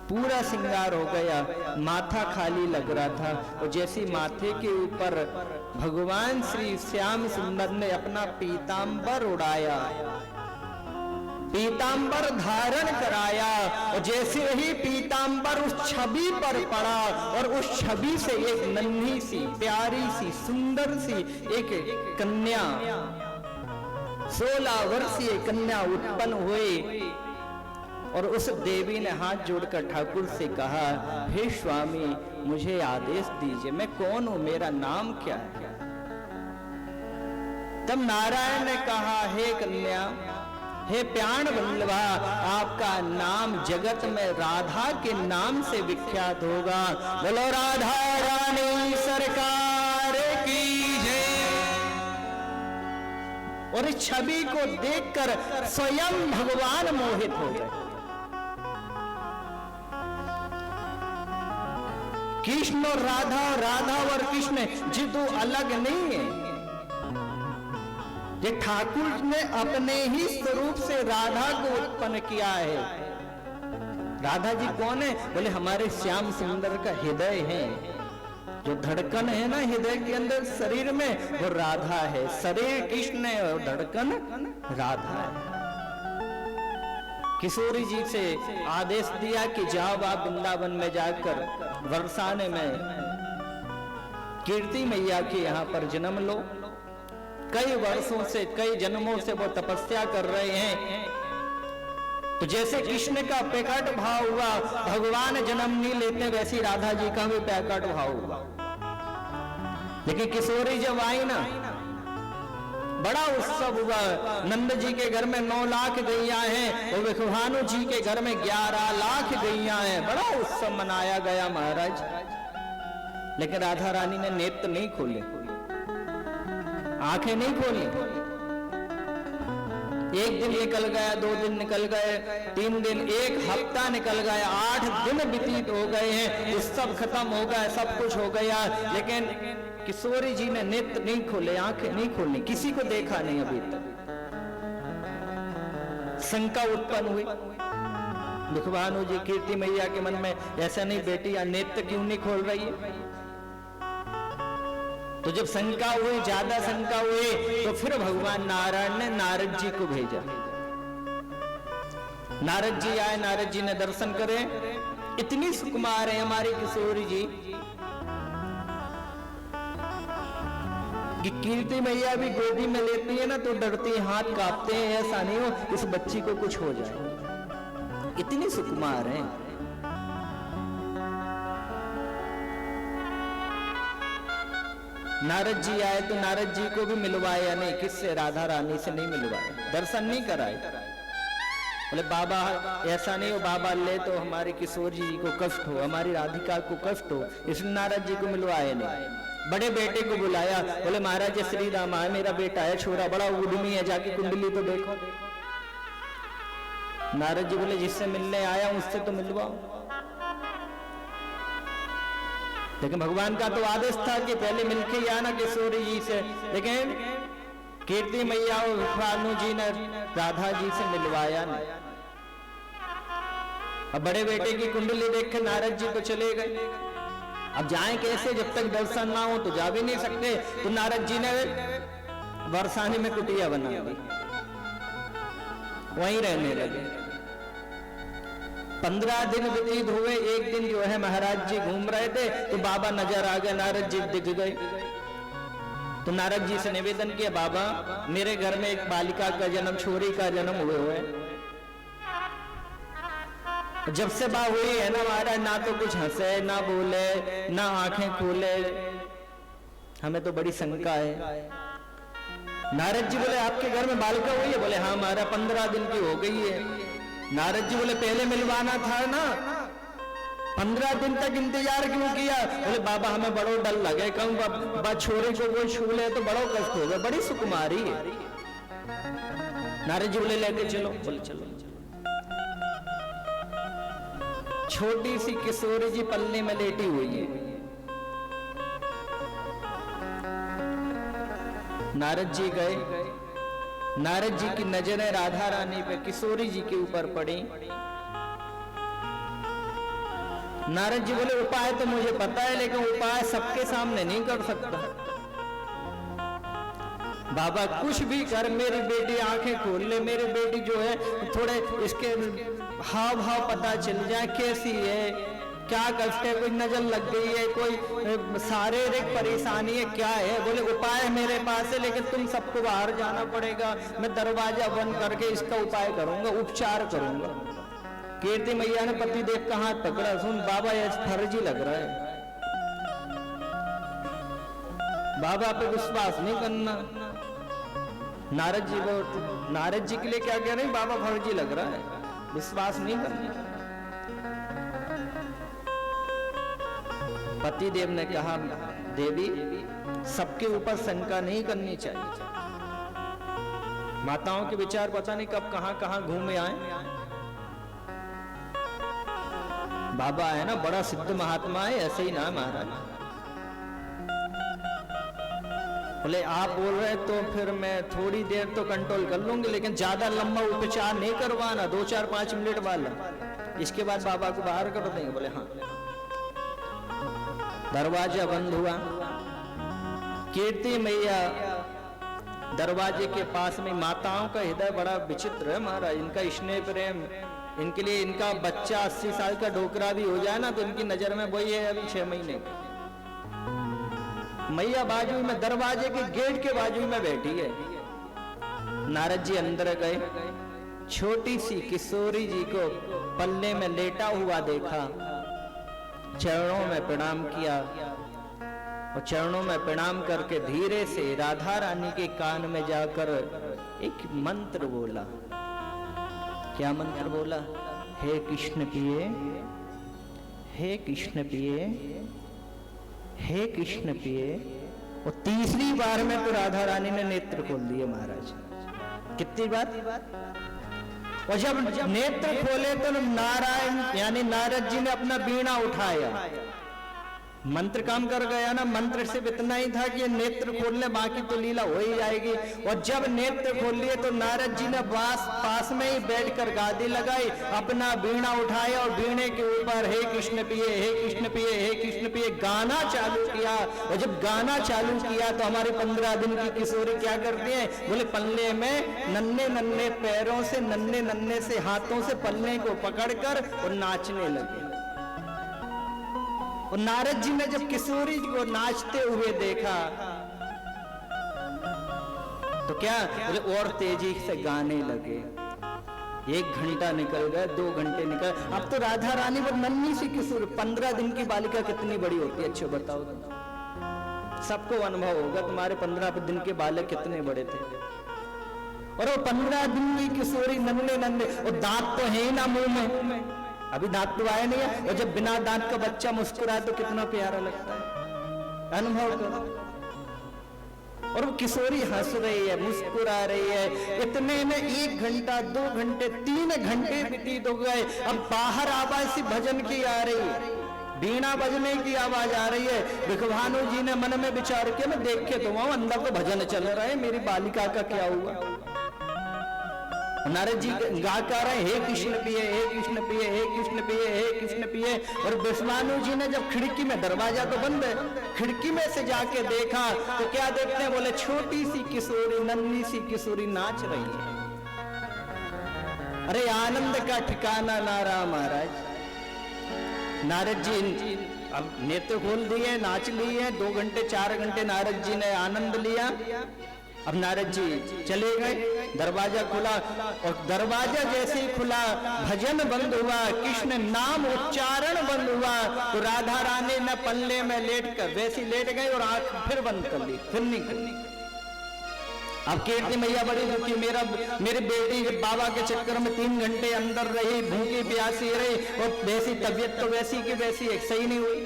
पूरा सिंगार हो गया, माथा खाली लग रहा था, और जैसी माथे के ऊपर भगवान श्री श्याम सुंदर ने अपना पीतांबर उड़ाया, पीतांबर धारण कराया, और जैसे ही पीतांबर उस छवि पर पड़ा और उस छवि से एक नन्ही सी प्यारी सी सुंदर सी एक कन्या, 16 वर्षीय कन्या उत्पन्न हुई, और उस देवी ने हाथ जोड़कर ठाकुर से कहा, हे स्वामी मुझे आदेश दीजिए, मैं कौन हूं, मेरा नाम क्या है। तब नारायण ने कहा, हे कन्या, हे प्राण वल्लभा, आपका नाम जगत में राधा के नाम से विख्यात होगा। बोलो राधा रानी सरकार की जय। और इस छवि को देखकर स्वयं भगवान मोहित हो गए। कृष्ण और राधा, राधा और कृष्ण जी दो अलग नहीं है, ये ठाकुर ने अपने ही स्वरूप से राधा को उत्पन्न किया है। राधा जी कौन है, बोले हमारे श्याम सुंदर का हृदय है, जो धड़कन है ना हृदय के अंदर शरीर में, वो राधा है। शरीर कृष्ण है और धड़कन राधा है। किशोरी जी से आदेश दिया कि जाओ आप वृंदावन में जाकर बरसाने में कीर्ति मैया के यहाँ पर जन्म लो। कई वर्षों से, कई जन्मों से वो तपस्या कर रहे हैं। तो जैसे कृष्ण का प्रकट भाव हुआ, भगवान जन्म नहीं लेते, वैसी राधा जी का भी प्रकट भाव हुआ। लेकिन किशोरी जब आई ना, बड़ा उत्सव हुआ। नंद जी के घर में 9 लाख गैया हैं, और विखभानु जी के घर में 11 लाख गैया हैं। बड़ा उत्सव मनाया गया महाराज। लेकिन राधा रानी ने नेत्र नहीं खोले, आंखें नहीं खोली। 1 दिन निकल गया, 2 दिन निकल गए, 3 दिन, 1 हफ्ता निकल गया, 8 दिन व्यतीत हो गए हैं। उत्सव खत्म हो गया, सब कुछ हो गया, लेकिन किशोरी जी ने नेत्र नहीं खोले, आंखें नहीं खोली, किसी को देखा नहीं अभी तक। शंका उत्पन्न हुई विखभानु जी, कीर्ति मैया के मन में, ऐसा नहीं बेटी या नेत्र क्यों नहीं खोल रही है। तो जब शंका हुई, ज्यादा शंका हुई, तो फिर भगवान नारायण ने नारद जी को भेजा। नारद जी आए, नारद जी ने दर्शन करे। इतनी सुकुमार है हमारी किशोरी जी कि कीर्ति मैया भी गोदी में लेती है ना तो डरती है, हाथ कांपते हैं, ऐसा नहीं हो इस बच्ची को कुछ हो जाए। इतनी सुकुमार है। नारद जी आए तो नारद जी को भी मिलवाया नहीं, किससे, राधा रानी से नहीं मिलवाया, दर्शन नहीं कराए। बोले बाबा ऐसा नहीं हो, बाबा ले तो हमारी किशोरी जी को कष्ट हो, हमारी राधिका को कष्ट हो, इसलिए नारद जी को मिलवाया नहीं। बड़े बेटे को बुलाया, बोले महाराज श्री राम आए, मेरा बेटा है, छोरा बड़ा उद्यमी है, जाके कुंडली तो देखो। नारद जी बोले जिससे मिलने आया उससे तो मिलवाओ। लेकिन भगवान का तो आदेश था कि पहले मिलके ही आना किशोरी जी से, लेकिन कीर्ति मैया और विखभानु जी ने राधा जी से मिलवाया नहीं। अब बड़े बेटे की कुंडली देख के नारद जी तो चले गए। अब जाएं कैसे, जब तक दर्शन ना हो तो जा भी नहीं सकते। तो नारद जी ने बरसाने में कुटिया बना दी, वहीं रहने लगे। 15 दिन व्यतीत हुए। एक दिन जो है महाराज जी घूम रहे थे तो बाबा नजर आ गए, नारद जी दिख गए। तो नारद जी से निवेदन किया, बाबा मेरे घर में एक बालिका का जन्म, छोरी का जन्म हुए। जब से बा हुई है ना महाराज, ना तो कुछ हंसे, ना बोले, ना आंखें खोले, हमें तो बड़ी शंका है। नारद जी बोले, आपके घर में बालिका हुई है? बोले हाँ महाराज 15 दिन की हो गई है। नारद जी बोले, पहले मिलवाना था ना, 15 दिन तक इंतजार क्यों किया? बोले बाबा हमें बड़ो डर लगे, कहूँ छोरे को कोई छू ले तो बड़ो कष्ट होगा, बड़ी सुकुमारी है। नारद जी बोले लेके चलो। बोले चलो। छोटी सी किशोरी जी पल्ले में लेटी हुई है। नारद जी गए, नारद जी की नजरें राधा रानी पे, किशोरी जी के ऊपर पड़ी। नारद जी बोले उपाय तो मुझे पता है, लेकिन उपाय सबके सामने नहीं कर सकता। बाबा कुछ भी कर, मेरी बेटी आंखें खोल ले, मेरी बेटी जो है थोड़े इसके हाव भाव पता चल जाए कैसी है, क्या कष्ट है, कोई नजर लग गई है, कोई शारीरिक परेशानी है, क्या है। बोले उपाय मेरे पास है, लेकिन तुम सबको बाहर जाना पड़ेगा, मैं दरवाजा बंद करके इसका उपाय करूंगा, उपचार करूंगा। कीर्ति मैया ने पतिदेव का हाथ पकड़ा, सुन बाबा ये फर्जी लग रहा है, बाबा पे विश्वास नहीं करना। नारद जी के लिए क्या कह रहे हैं? बाबा फर्जी लग रहा है, विश्वास नहीं करना। पतिदेव ने कहा, देवी सबके ऊपर शंका नहीं करनी चाहिए, माताओं के विचार पता नहीं कब कहां घूमे आए। बाबा है ना बड़ा सिद्ध महात्मा है, ऐसे ही ना महाराज। बोले आप बोल रहे तो फिर मैं थोड़ी देर तो कंट्रोल कर लूंगी, लेकिन ज्यादा लंबा उपचार नहीं करवाना, 2-4-5 मिनट वाला, इसके बाद बाबा को बाहर कर देंगे। बोले हाँ। दरवाजा बंद हुआ। कीर्ति मैया दरवाजे के पास में, माताओं का हृदय बड़ा विचित्र है महाराज, इनका स्नेह प्रेम, इनके लिए इनका बच्चा 80 साल का डोकरा भी हो जाए ना तो इनकी नजर में वही है अभी 6 महीने का। मैया बाजू में, दरवाजे के गेट के बाजू में बैठी है। नारद जी अंदर गए, छोटी सी किशोरी जी को पल्ले में लेटा हुआ देखा, चरणों में प्रणाम किया और चरणों में प्रणाम करके धीरे से राधा रानी के कान में जाकर एक मंत्र बोला। क्या मंत्र बोला? हे कृष्ण पिए, हे कृष्ण पिए, हे कृष्ण पिए। और तीसरी बार में तो राधा रानी ने नेत्र खोल दिए महाराज। कितनी बार? और जब नेत्र खोले तो नारायण यानी नारद जी ने अपना वीणा उठाया, मंत्र काम कर गया ना। मंत्र सिर्फ इतना ही था कि नेत्र खोलने, बाकी तो लीला हो ही जाएगी। और जब नेत्र खोल लिए तो नारद जी ने पास में ही बैठकर गादी लगाई, अपना वीणा उठाया और वीणे के ऊपर हे कृष्ण पिए, हे कृष्ण पिए, हे कृष्ण पिए गाना चालू किया। और जब गाना चालू किया तो हमारे 15 दिन की किशोरी क्या करती है? बोले पल्ले में नन्हे नन्हे पैरों से, नन्हे नन्हे से हाथों से पल्ले को पकड़कर और नाचने लगे। और नारद जी ने जब किशोरी को नाचते हुए देखा तो क्या बोले, और तेजी से गाने लगे। 1 घंटा निकल गए, 2 घंटे निकल, अब तो राधा रानी वो नन्ही सी किशोरी, 15 दिन की बालिका कितनी बड़ी होती है? अच्छा बताओ, सबको अनुभव होगा, तुम्हारे 15 दिन के बालक कितने बड़े थे। और वो 15 दिन की किशोरी नन्हे नन्हे, और दांत तो है ही ना मुंह में, अभी दांत तो आया नहीं है। और जब बिना दांत का बच्चा मुस्कुराए तो कितना प्यारा लगता है, अनुभव करो। और वो किशोरी हंस रही है, मुस्कुरा रही है। इतने में 1 घंटा, 2 घंटे, 3 घंटे व्यतीत हो गए। अब बाहर आवाज सी भजन की आ रही है, वीणा बजने की आवाज आ रही है। भिखवानु जी ने मन में विचार किया, मैं देख के तो वहां अंदर तो भजन चल रहा है, मेरी बालिका का क्या हुआ? नारद जी गा कर रहे, हे कृष्ण पिए, हे कृष्ण पिए, हे कृष्ण पिए, हे कृष्ण पिए। और भिखवानु जी ने जब खिड़की में, दरवाजा तो बंद है, खिड़की में से जाके देखा तो क्या देखते हैं? बोले छोटी सी किशोरी, नन्ही सी किशोरी नाच रही है। अरे आनंद का ठिकाना ना रहा महाराज। नारद जी अब नेत्र खोल दिए, नाच लिए, 2 घंटे 4 घंटे नारद जी ने आनंद लिया। अब नारद जी चले गए, दरवाजा खुला और दरवाजा जैसे ही खुला भजन बंद हुआ, कृष्ण नाम उच्चारण बंद हुआ। तो राधा रानी ने पल्ले में लेट कर वैसी लेट गई और आंख फिर बंद कर ली, फिर नहीं खुली। अब कीर्ति मैया बड़ी दुखी, मेरी बेटी बाबा के चक्कर में 3 घंटे अंदर रही, भूखी प्यासी रही और वैसी तबीयत तो वैसी की वैसी एक सही नहीं हुई।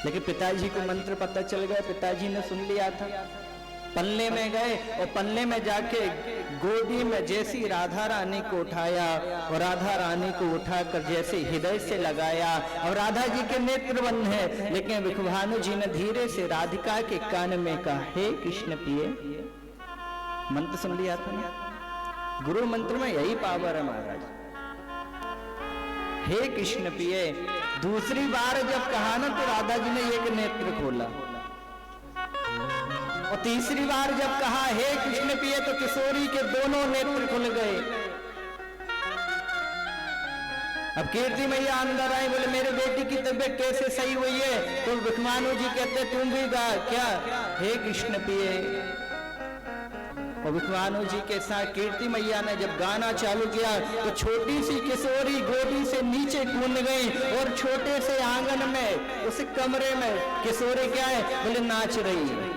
लेकिन पिताजी को मंत्र पता चल गया, पिताजी ने सुन लिया था। पल्ले में गए और पल्ले में जाके गोदी में जैसी राधा रानी को उठाया और राधा रानी को उठाकर जैसे हृदय से लगाया और राधा जी के नेत्र बंद है, लेकिन विखभानु जी ने धीरे से राधिका के कान में कहा, हे कृष्ण पिए। मंत्र सुन लिया था ना, गुरु मंत्र में यही पावर है महाराज। हे कृष्ण पिए। दूसरी बार जब कहा ना तो राधा जी ने एक नेत्र खोला और तीसरी बार जब कहा हे कृष्ण पिए तो किशोरी के दोनों नेत्र खुल गए। अब कीर्ति मैया अंदर आई, बोले मेरे बेटी की तबीयत कैसे सही हुई है? तो विखभानु जी कहते तुम भी गा क्या, हे कृष्ण पिए। और विखभानु जी के साथ कीर्ति मैया ने जब गाना चालू किया तो छोटी सी किशोरी गोदी से नीचे कूद गई और छोटे से आंगन में उस कमरे में किशोरी क्या है, बोले नाच रही है।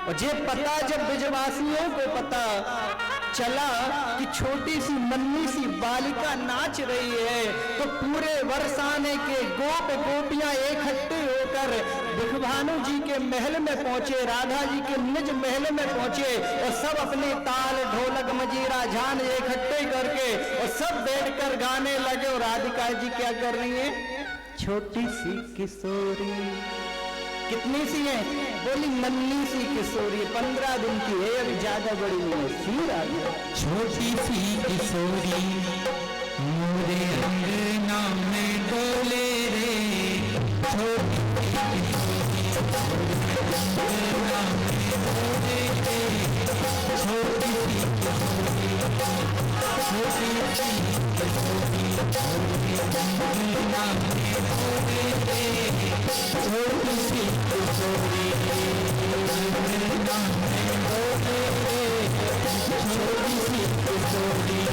और ये पता जब ब्रजवासियों को पता चला कि छोटी सी नन्ही सी बालिका नाच रही है, तो पूरे बरसाने के गोप गोपियां इकट्ठे होकर विखभानु जी के महल में पहुंचे, राधा जी के निज महल में पहुंचे और सब अपने ताल ढोलक मजीरा झान इकट्ठे करके और सब बैठकर गाने लगे। और राधिका जी क्या कर रही है? छोटी सी किशोरी, कितनी सी है? बोली नन्ही सी किशोरी, 15 दिन की है, अभी ज्यादा बड़ी नहीं है। सी राधिका छोटी सी किशोरी मोरे अंगना में डोले रे, छोटी सी किशोरी अंगना में डोले रे, छोटी सी किशोरी, छोटी सी किशोरी अंगना में डोले रे, छोटी सी किशोरी अंगना में डोले रे, छोटी सी किशोरी।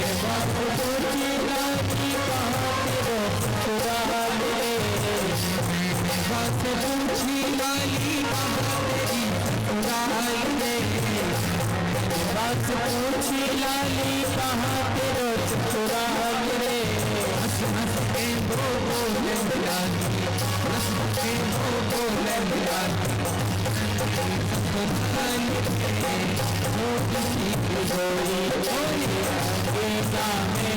बात पूछी लाली कहाँ तेरा ससुराल रे, बात पूछी लाली कहाँ तेरी ससुराल रे, बात पूछी लाली कहाँ तेरा ससुराल रे। हंस हंस के वो बोले लाली, हंस हंस के वो बोले लाली, ससुराल रे छोटी सी किशोरी छोरी आगे सामने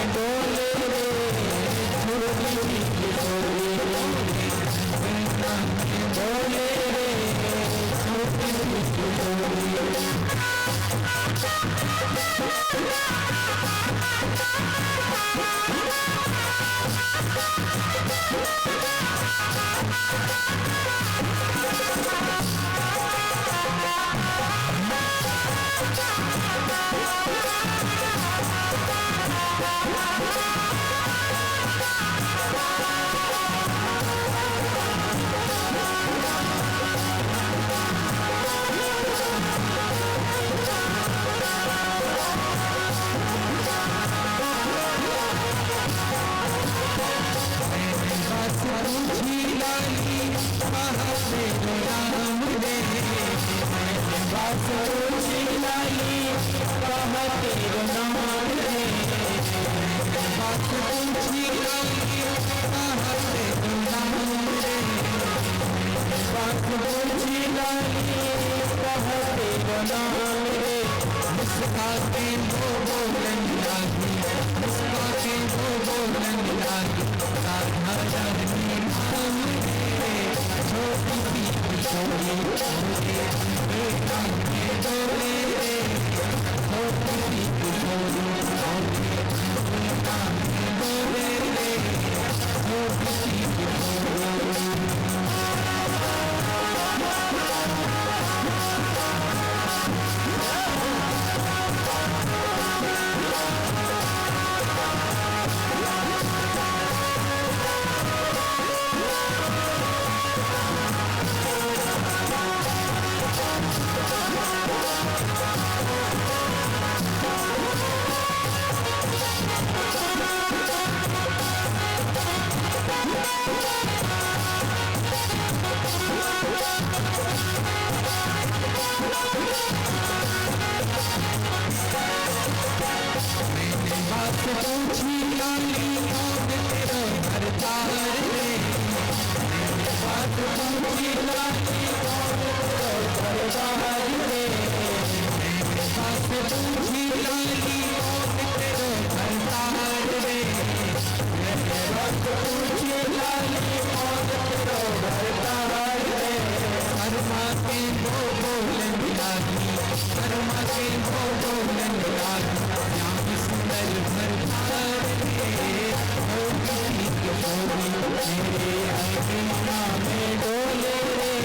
डोले रे,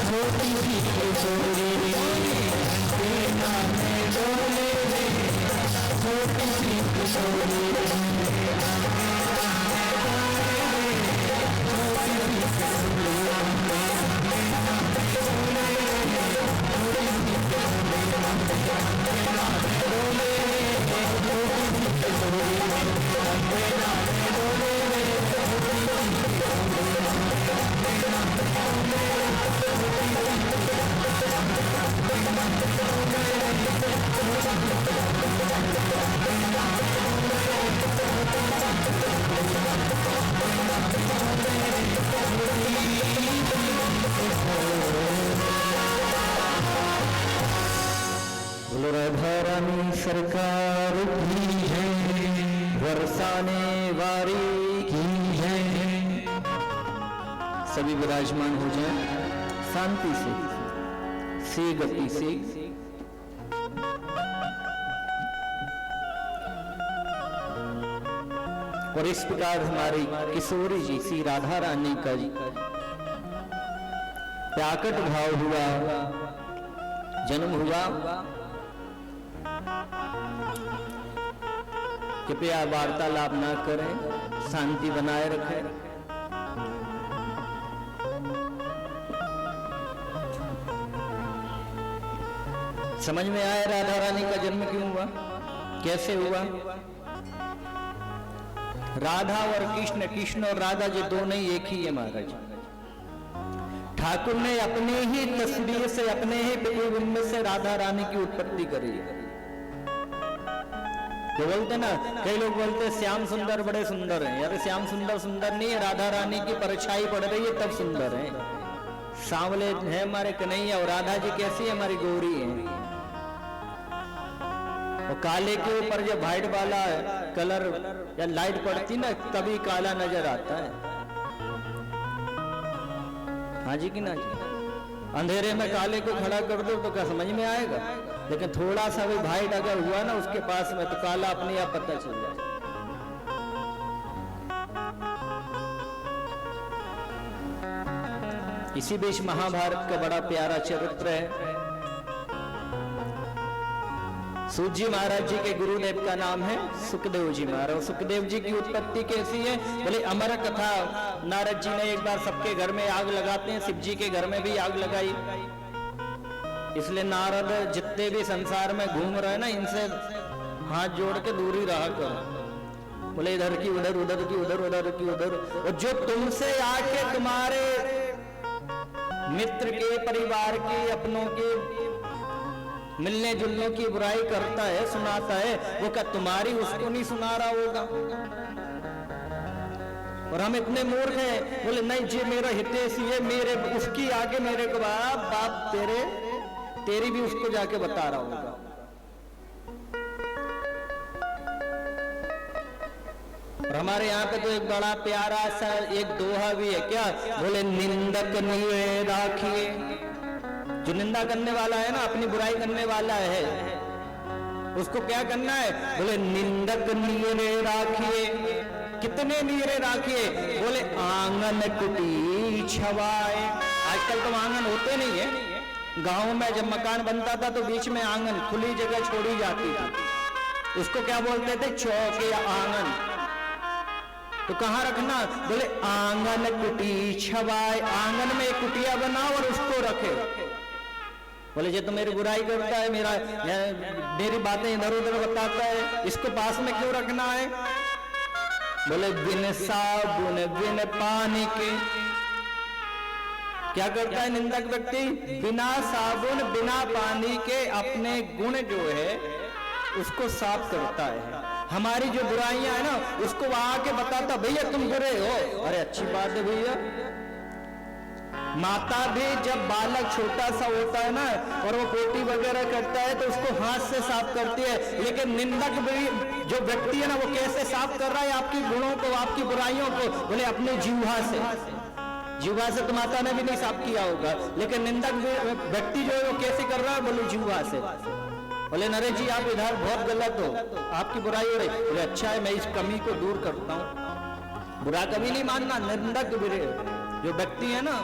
छोटी सी किशोरी छोरी आगे सामने डोले रे, छोटी सी किशोरी। सरकार की है, बरसाने वारी की है। सभी विराजमान हो जाएं शांति से गति से। और इस प्रकार हमारी किशोरी जी श्री राधा रानी का प्राकट भाव हुआ, जन्म हुआ। कृपया वार्तालाप ना करें, शांति बनाए रखें। समझ में आया राधा रानी का जन्म क्यों हुआ? कैसे हुआ? राधा और कृष्ण, कृष्ण और राधा जी दोनों ही एक ही है महाराज। ठाकुर ने अपनी ही तस्वीर से, अपने ही प्रतिबिंब से राधा रानी की उत्पत्ति करी है। तो बोलते ना, कई लोग बोलते श्याम सुंदर बड़े सुंदर हैं। यार श्याम सुंदर सुंदर नहीं है, राधा रानी की परछाई पड़ रही है तब सुंदर है। सांवले है हमारे कन्हैया, और राधा जी कैसी है? हमारी गौरी है। और काले के ऊपर जब व्हाइट वाला कलर या लाइट पड़ती ना, तभी काला नजर आता है। हाँ जी कि ना जी? अंधेरे में काले को खड़ा कर दो तो क्या समझ में आएगा? लेकिन थोड़ा सा भी व्हाइट अगर हुआ ना उसके पास में, तो काला अपने आप पता चल जाए। इसी बीच महाभारत का बड़ा प्यारा चरित्र है। सूत जी महाराज जी के गुरुदेव का नाम है सुखदेव जी महाराज। सुखदेव जी की उत्पत्ति कैसी है? बोले अमर कथा। नारद जी ने एक बार सबके घर में आग लगाते हैं, शिव जी के घर में भी आग लगाई। इसलिए नारद जितने भी संसार में घूम रहे हैं ना, इनसे हाथ जोड़ के दूरी रहा करो। बोले इधर की उधर, उधर की उधर, उधर की उधर। और जो तुमसे आके तुम्हारे मित्र के, परिवार के, अपनों के मिलने जुलने की बुराई करता है, सुनाता है, वो क्या तुम्हारी उसको नहीं सुना रहा होगा? और हम इतने मूर्ख हैं, बोले नहीं जी मेरा हितैषी है, मेरे उसकी आगे मेरे को बाप तेरी भी उसको जाके बता रहा होगा। और हमारे यहाँ पे तो एक बड़ा प्यारा सा एक दोहा भी है, क्या? बोले निंदक निये राखिए। जो निंदा करने वाला है ना, अपनी बुराई करने वाला है, उसको क्या करना है? बोले निंदक नीरे राखिए। कितने नीरे राखिए? बोले आंगन कुटी छवाए। आजकल तो आंगन होते नहीं है। गांव में जब मकान बनता था तो बीच में आंगन, खुली जगह छोड़ी जाती थी, उसको क्या बोलते थे? चौक या आंगन। तो कहाँ रखना? बोले आंगन कुटी छवाए। आंगन में एक कुटिया बनाओ और उसको रखे। बोले ये तो मेरी बुराई करता है, मेरी बातें इधर उधर बताता है, इसको पास में क्यों रखना है? बोले बिन साबुन बिन पानी के। क्या करता है निंदक व्यक्ति? बिना साबुन बिना पानी के अपने गुण जो है उसको साफ करता है। हमारी जो बुराइयां है ना, उसको वहां आके बताता, भैया तुम बुरे हो। अरे अच्छी बात है भैया। माता भी जब बालक छोटा सा होता है ना, और वो पोटी वगैरह करता है, तो उसको हाथ से साफ करती है। लेकिन निंदक भी जो व्यक्ति है ना, वो कैसे साफ कर रहा है आपकी गुणों को, आपकी बुराइयों को? बोले अपने जीवा से। जीवा से तो माता ने भी नहीं साफ किया होगा, लेकिन निंदक व्यक्ति जो है वो कैसे कर रहा है? बोले जीवा से। बोले नरेश जी आप इधर बहुत गलत हो, आपकी बुराई हो रही। बोले अच्छा है, मैं इस कमी को दूर करता हूँ। बुरा कभी नहीं मानना। निंदक जो व्यक्ति है ना,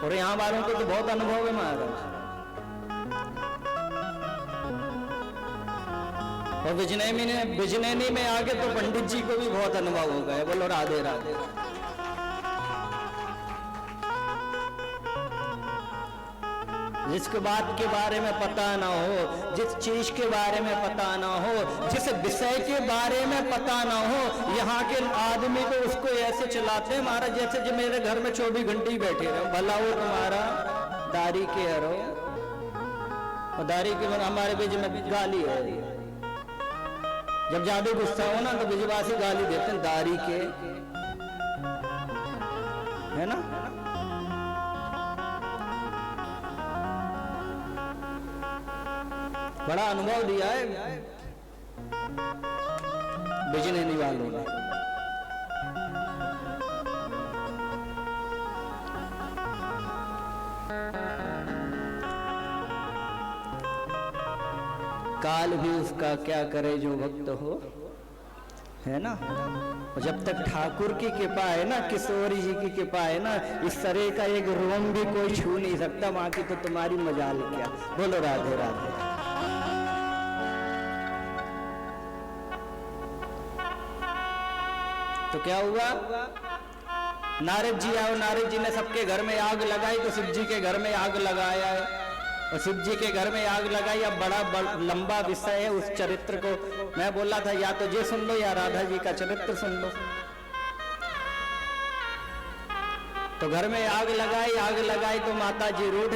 और यहाँ वालों को तो बहुत अनुभव है महाराज। और बिजनैनी में आगे तो पंडित जी को भी बहुत अनुभव हो गया। बोलो राधे राधे। जिसके बात के बारे में पता ना हो, जिस चीज के बारे में पता ना हो, जिस विषय के बारे में पता ना हो, यहाँ के आदमी को उसको ऐसे चलाते हैं महाराज जैसे जो मेरे घर में 24 घंटे बैठे रहो। भला वो तुम्हारा दारी के हरो, और दारी के हमारे बीच में गाली है। जब ज्यादा गुस्सा हो ना तो बिजवासी गाली देते हैं, दारी के, है ना। बड़ा अनुभव दिया है बिजनैनी वालों ने। काल भी उसका क्या करे जो भक्त हो, है ना। और जब तक ठाकुर की कृपा है ना, किशोरी जी की कृपा है ना, इस शरीर का एक रोम भी कोई छू नहीं सकता। बाकी तो तुम्हारी मजाल क्या। बोलो राधे राधे। तो क्या हुआ? नारद जी आओ, नारद जी ने सबके घर में आग लगाई, तो शिव जी के घर में आग लगाया है। और शिव जी के घर में आग लगाई। अब बड़ा लंबा विषय है, उस चरित्र को मैं बोला था या तो ये सुन लो या राधा जी का चरित्र सुन लो। तो घर में आग लगाई तो माता जी रूठ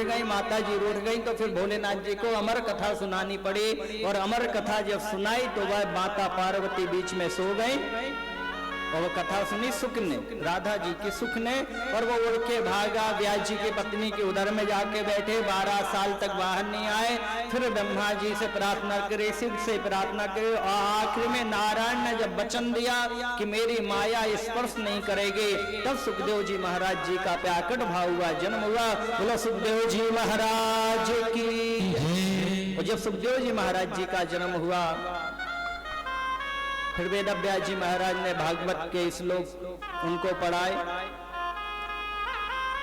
गई तो फिर भोलेनाथ जी को अमर कथा सुनानी पड़ी। और अमर कथा जब सुनाई तो वह माता पार्वती बीच में सो गई और वो कथा सुनी सुख ने, राधा जी की सुख ने, और वो उड़ के भागा व्यास जी की पत्नी के उदर में जाके बैठे। 12 साल तक बाहर नहीं आए। फिर ब्रह्मा जी से प्रार्थना करे, शिव से प्रार्थना करे, और आखिर में नारायण ने जब वचन दिया कि मेरी माया स्पर्श नहीं करेगी, तब सुखदेव जी महाराज जी का प्याकट भाव हुआ, जन्म हुआ। बोलो सुखदेव जी महाराज की। और जब सुखदेव जी महाराज जी का जन्म हुआ, फिर वेद व्यास जी महाराज ने भागवत के श्लोक उनको पढ़ाए।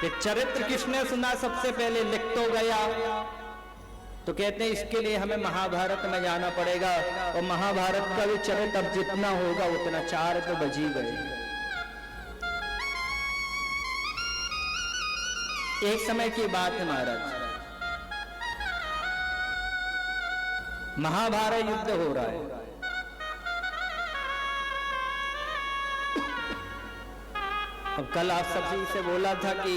कि चरित्र किसने सुना सबसे पहले लिख तो गया, तो कहते हैं इसके लिए हमें महाभारत में जाना पड़ेगा। और महाभारत का भी चरित्र अब जितना होगा उतना 4 तो बज ही गए। एक समय की बात है महाराज, महाभारत युद्ध हो रहा है। अब कल आप सभी से बोला था कि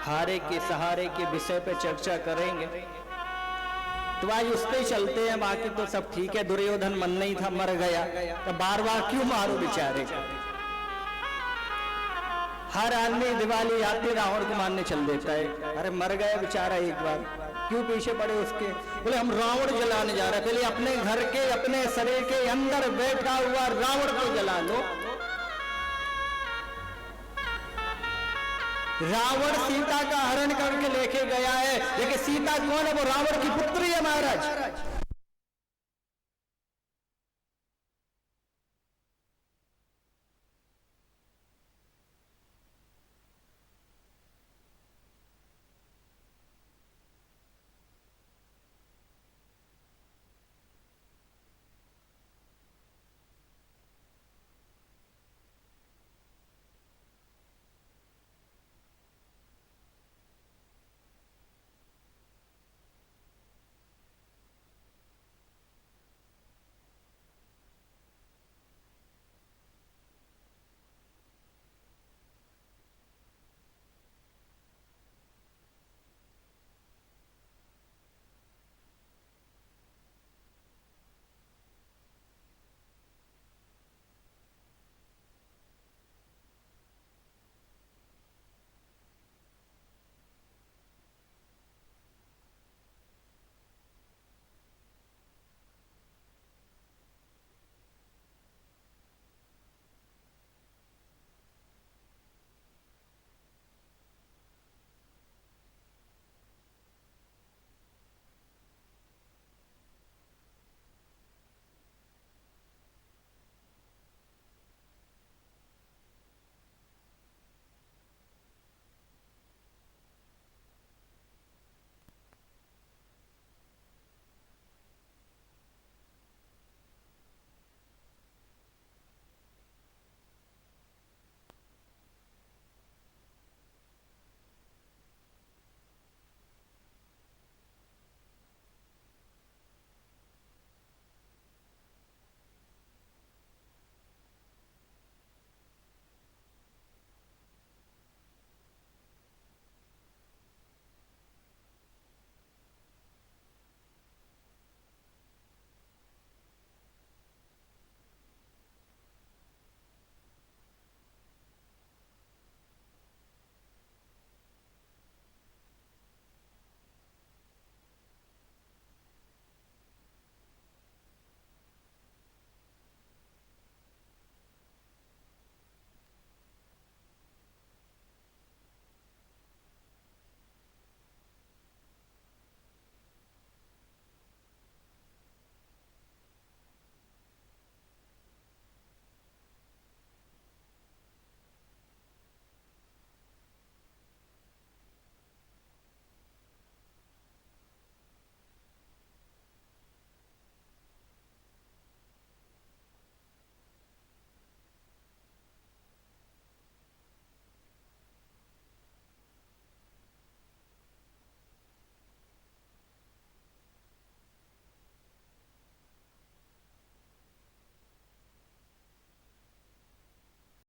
हारे के सहारे के विषय पे चर्चा करेंगे, तो आज उस पे चलते हैं। बाकी तो सब ठीक है, दुर्योधन मन नहीं था, मर गया, तो बार बार क्यों मारो बेचारे। हर आदमी दिवाली आती रावण को मारने चल देता है। अरे मर गया बेचारा एक बार, क्यों पीछे पड़े उसके। बोले हम रावण जलाने जा रहे, पहले अपने घर के अपने शरीर के अंदर बैठा हुआ रावण को जला लो। रावण सीता का हरण करके लेके गया है, लेकिन सीता कौन है? वो रावण की पुत्री है महाराज।